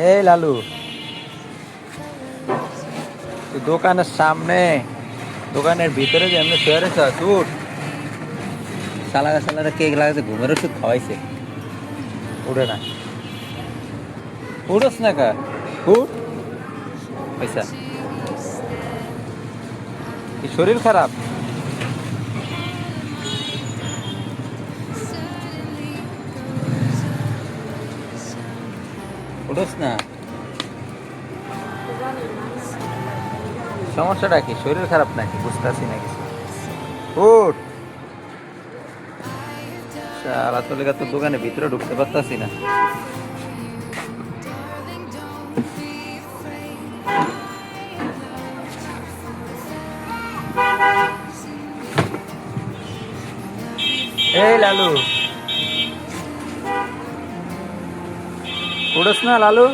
এই লালু, তুই দোকানের সামনে, দোকানের ভিতরে যে এমনি শুয়ে রেছ উঠ। সালারা কেক লাগাতে ঘুমের ওষুধ খাওয়াইছে। উঠে না, উঠোস না কা, উঠ। পয়সা কি শরীর খারাপ? উঠোস না, সমস্যাটা কি? শরীর খারাপ নাকি? বুঝতেছি না কিছু। উঠ। সারা তো লেগে তোর দোকানে ভিতরে ঢুকতে পারতাছি না। এই লালু, উঠোস না লালু।